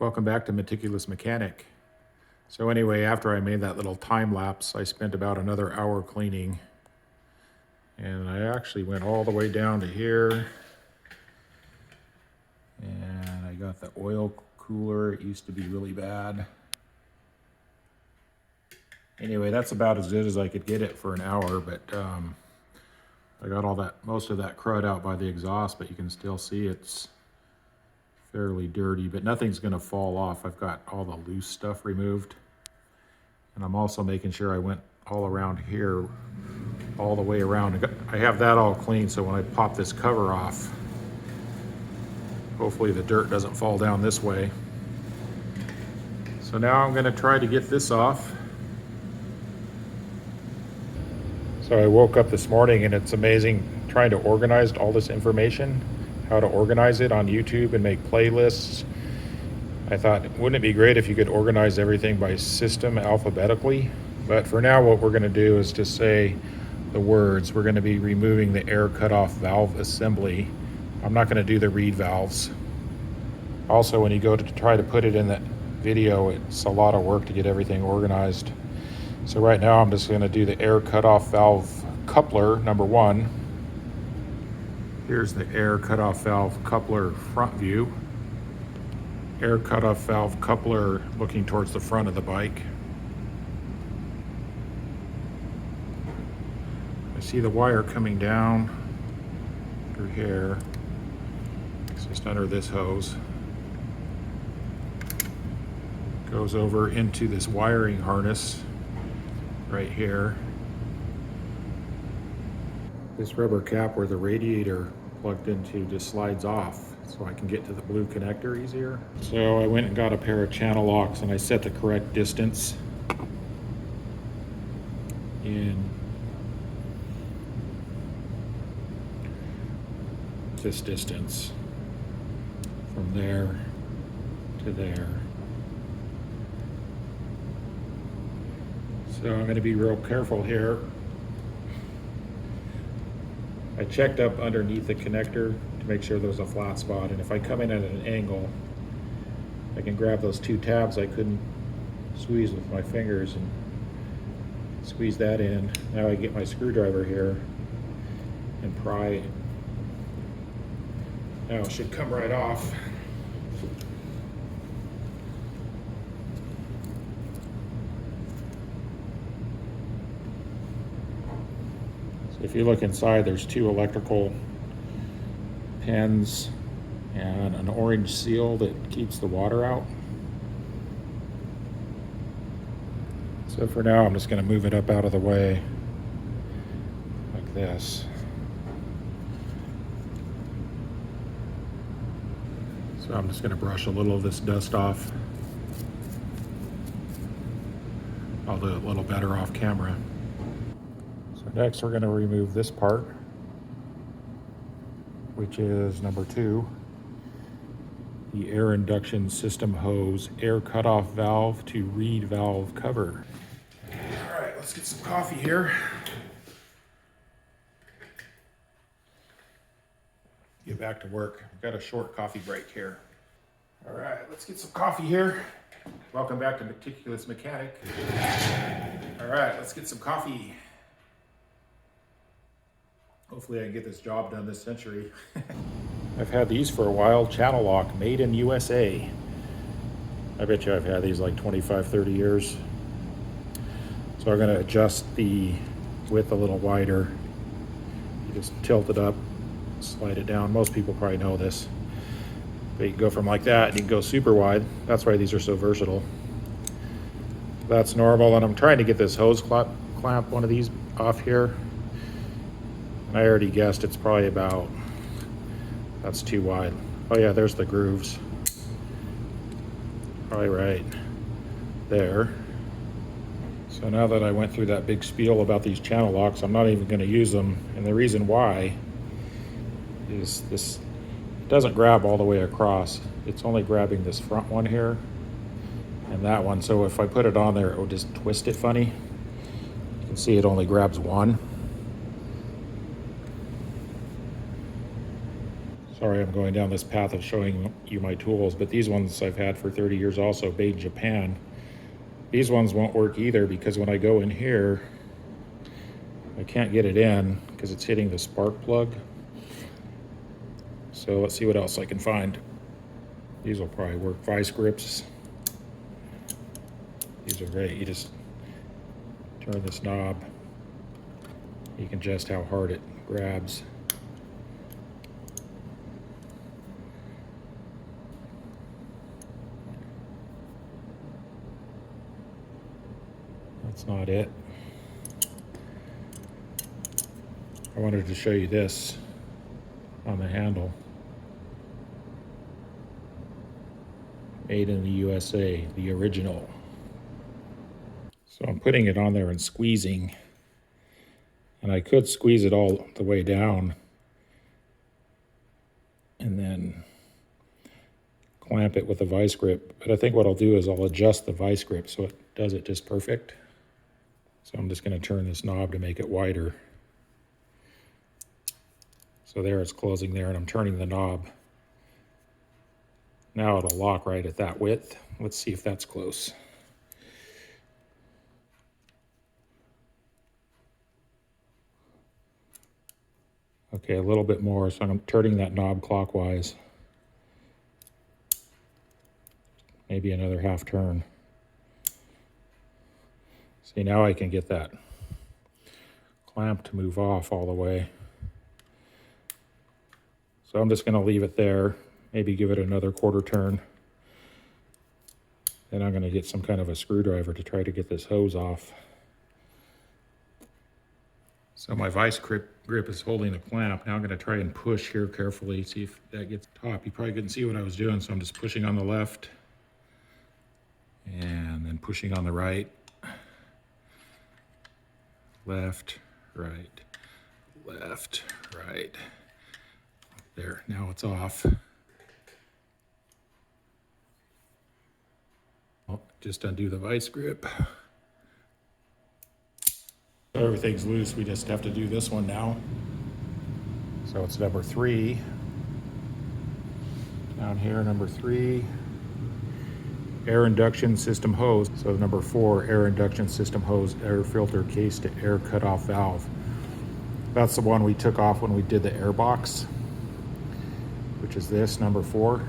Welcome back to Meticulous Mechanic. So anyway, after I made that little time lapse, I spent about another hour cleaning. And I actually went all the way down to here. And I got the oil cooler. It used to be really bad. Anyway, that's about as good as I could get it for an hour, but I got most of that crud out by the exhaust, but you can still see it's fairly dirty, but nothing's gonna fall off. I've got all the loose stuff removed. And I'm also making sure I went all around here, all the way around. I have that all clean, so when I pop this cover off, hopefully the dirt doesn't fall down this way. So now I'm gonna try to get this off. So I woke up this morning and it's amazing trying to organize all this information, how to organize it on YouTube and make playlists. I thought, wouldn't it be great if you could organize everything by system alphabetically? But for now, what we're gonna do is just say the words. We're gonna be removing the air cutoff valve assembly. I'm not gonna do the reed valves. Also, when you go to try to put it in that video, it's a lot of work to get everything organized. So right now, I'm just gonna do the air cutoff valve coupler, number one. Here's the air cutoff valve coupler front view. Air cutoff valve coupler looking towards the front of the bike. I see the wire coming down through here. It's just under this hose. Goes over into this wiring harness right here. This rubber cap where the radiator plugged into just slides off so I can get to the blue connector easier. So I went and got a pair of channel locks and I set the correct distance in this distance from there to there. So I'm going to be real careful here. I checked up underneath the connector to make sure there's a flat spot, and if I come in at an angle, I can grab those two tabs I couldn't squeeze with my fingers and squeeze that in. Now I get my screwdriver here and pry it. Now it should come right off. If you look inside, there's two electrical pins and an orange seal that keeps the water out. So for now, I'm just going to move it up out of the way like this. So I'm just going to brush a little of this dust off. I'll do it a little better off camera. Next, we're going to remove this part, which is number 2, the air induction system hose air cutoff valve to reed valve cover. All right, let's get some coffee here. Get back to work. We've got a short coffee break here. All right, let's get some coffee here. Welcome back to Meticulous Mechanic. All right, let's get some coffee. Hopefully I can get this job done this century. I've had these for a while, channel lock, made in USA. I bet you I've had these like 25, 30 years. So I'm gonna adjust the width a little wider. You just tilt it up, slide it down. Most people probably know this. But you can go from like that and you can go super wide. That's why these are so versatile. That's normal, and I'm trying to get this hose clamp one of these off here. I already guessed it's probably about, that's too wide. Oh yeah, there's the grooves. Probably right there. So now that I went through that big spiel about these channel locks, I'm not even going to use them. And the reason why is this, it doesn't grab all the way across. It's only grabbing this front one here and that one. So if I put it on there, it will just twist it funny. You can see it only grabs one. So Sorry, I'm going down this path of showing you my tools, but these ones I've had for 30 years also, made in Japan. These ones won't work either because when I go in here, I can't get it in because it's hitting the spark plug. So let's see what else I can find. These will probably work. Vice grips. These are great. You just turn this knob. You can adjust how hard it grabs. That's not it. I wanted to show you this on the handle. Made in the USA, the original. So I'm putting it on there and squeezing. And I could squeeze it all the way down and then clamp it with a vice grip. But I think what I'll do is I'll adjust the vice grip so it does it just perfect. So I'm just going to turn this knob to make it wider. So there it's closing there, and I'm turning the knob. Now it'll lock right at that width. Let's see if that's close. Okay, a little bit more, so I'm turning that knob clockwise. Maybe another half turn. See, now I can get that clamp to move off all the way. So I'm just going to leave it there, maybe give it another quarter turn. Then I'm going to get some kind of a screwdriver to try to get this hose off. So my vice grip is holding the clamp. Now I'm going to try and push here carefully, see if that gets top. You probably couldn't see what I was doing, so I'm just pushing on the left and then pushing on the right. Left, right, left, right. There, now it's off. Oh, just undo the vice grip. So everything's loose, we just have to do this one now. So it's number 3. Down here, number 3. Air induction system hose. So number 4, air induction system hose, air filter case to air cutoff valve. That's the one we took off when we did the air box, which is this, number 4.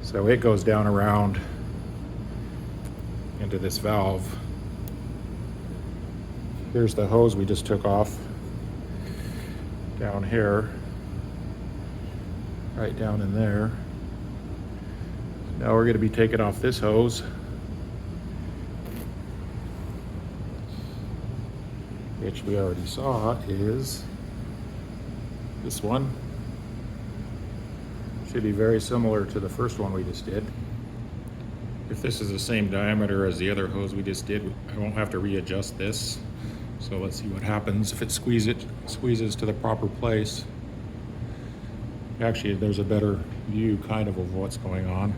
So it goes down around into this valve. Here's the hose we just took off. Down here, right down in there. Now we're going to be taking off this hose, which we already saw is this one. Should be very similar to the first one we just did. If this is the same diameter as the other hose we just did, I won't have to readjust this. So let's see what happens if it squeezes to the proper place. Actually, there's a better view kind of what's going on.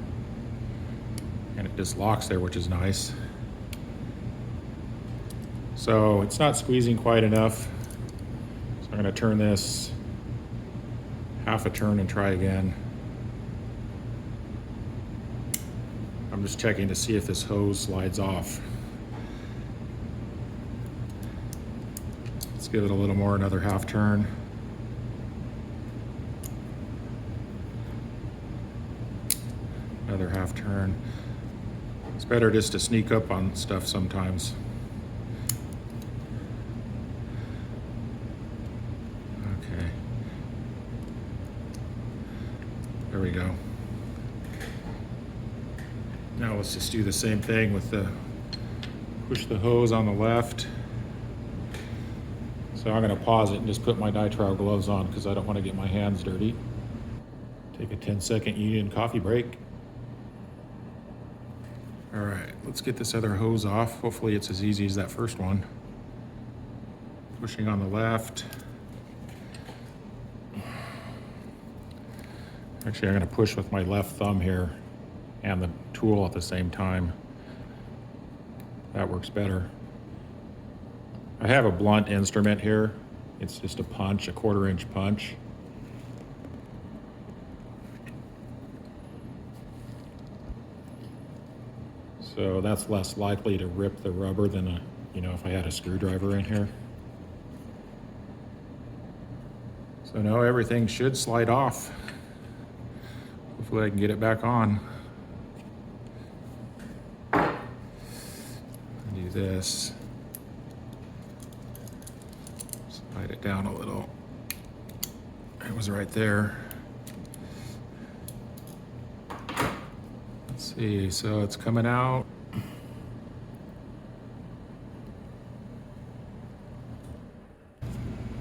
And it just locks there, which is nice. So it's not squeezing quite enough. So I'm going to turn this half a turn and try again. I'm just checking to see if this hose slides off. Let's give it a little more, another half turn. Another half turn. It's better just to sneak up on stuff sometimes. Okay. There we go. Now let's just do the same thing with the push the hose on the left. So I'm going to pause it and just put my nitrile gloves on because I don't want to get my hands dirty. Take a 10-second union coffee break. All right, let's get this other hose off. Hopefully it's as easy as that first one. Pushing on the left. Actually, I'm going to push with my left thumb here and the tool at the same time. That works better. I have a blunt instrument here, It's just a punch, a 1/4 inch punch. So that's less likely to rip the rubber than if I had a screwdriver in here. So now everything should slide off. Hopefully I can get it back on. Do this. Slide it down a little. It was right there. Let's see, so it's coming out.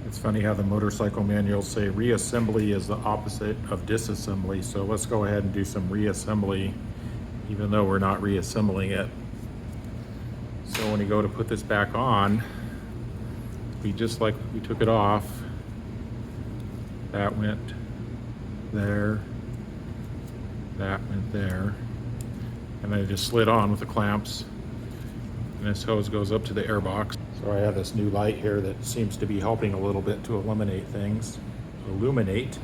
It's funny how the motorcycle manuals say reassembly is the opposite of disassembly. So let's go ahead and do some reassembly, even though we're not reassembling it. So when you go to put this back on, just like we took it off, that went there, that went there, and then it just slid on with the clamps, and this hose goes up to the air box. So I have this new light here that seems to be helping a little bit to illuminate things. Illuminate,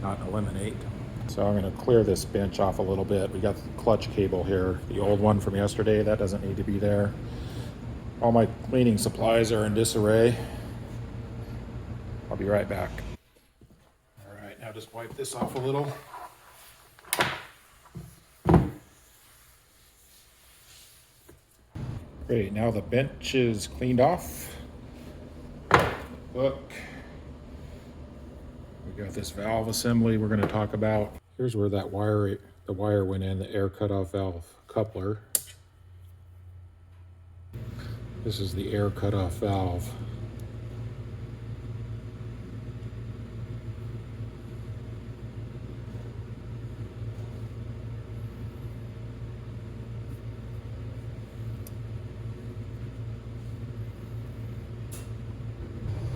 not eliminate. So I'm going to clear this bench off a little bit. We got the clutch cable here, the old one from yesterday. That doesn't need to be there. All my cleaning supplies are in disarray. I'll be right back. All right, now just wipe this off a little. Okay, now the bench is cleaned off. Look, we got this valve assembly we're going to talk about. Here's where that the wire went in, the air cutoff valve coupler. This is the air cutoff valve.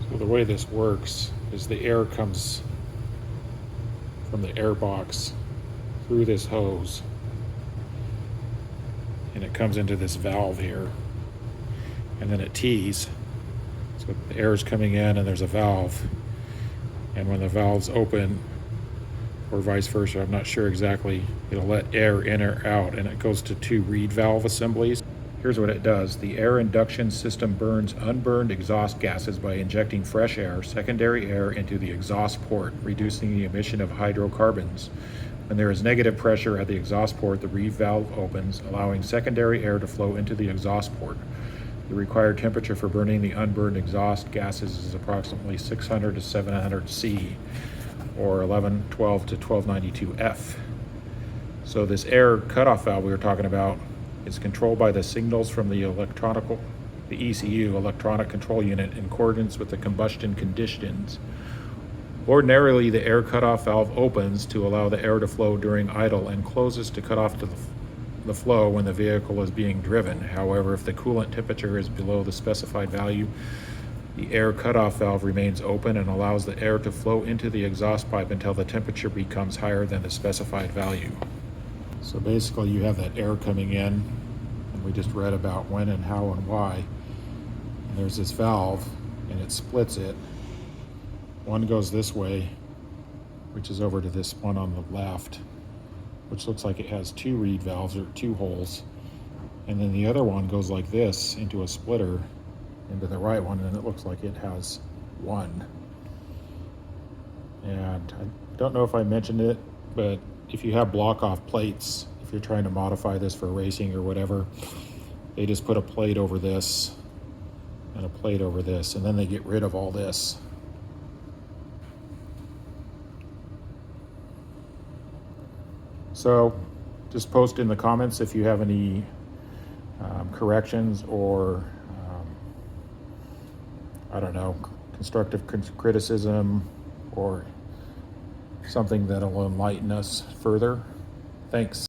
So the way this works is the air comes from the air box through this hose, and it comes into this valve here, and then it tees. So the air is coming in and there's a valve, and when the valve's open, or vice versa, I'm not sure exactly, it'll let air in or out, and it goes to 2 reed valve assemblies. Here's what it does. The air induction system burns unburned exhaust gases by injecting fresh air, secondary air, into the exhaust port, reducing the emission of hydrocarbons. When there is negative pressure at the exhaust port, the reed valve opens, allowing secondary air to flow into the exhaust port. The required temperature for burning the unburned exhaust gases is approximately 600 to 700 C, or 1112 to 1292 F. So this air cutoff valve we were talking about is controlled by the signals from the ECU, electronic control unit, in accordance with the combustion conditions. Ordinarily, the air cutoff valve opens to allow the air to flow during idle and closes to cut off the flow when the vehicle is being driven. However, if the coolant temperature is below the specified value, the air cutoff valve remains open and allows the air to flow into the exhaust pipe until the temperature becomes higher than the specified value. So basically you have that air coming in, and we just read about when and how and why. And there's this valve, and it splits it. One goes this way, which is over to this one on the left, which looks like it has 2 reed valves, or 2 holes. And then the other one goes like this into a splitter into the right one, and it looks like it has 1. And I don't know if I mentioned it, but if you have block-off plates, if you're trying to modify this for racing or whatever, they just put a plate over this and a plate over this, and then they get rid of all this. So just post in the comments if you have any corrections or I don't know, constructive criticism or something that'll enlighten us further. Thanks.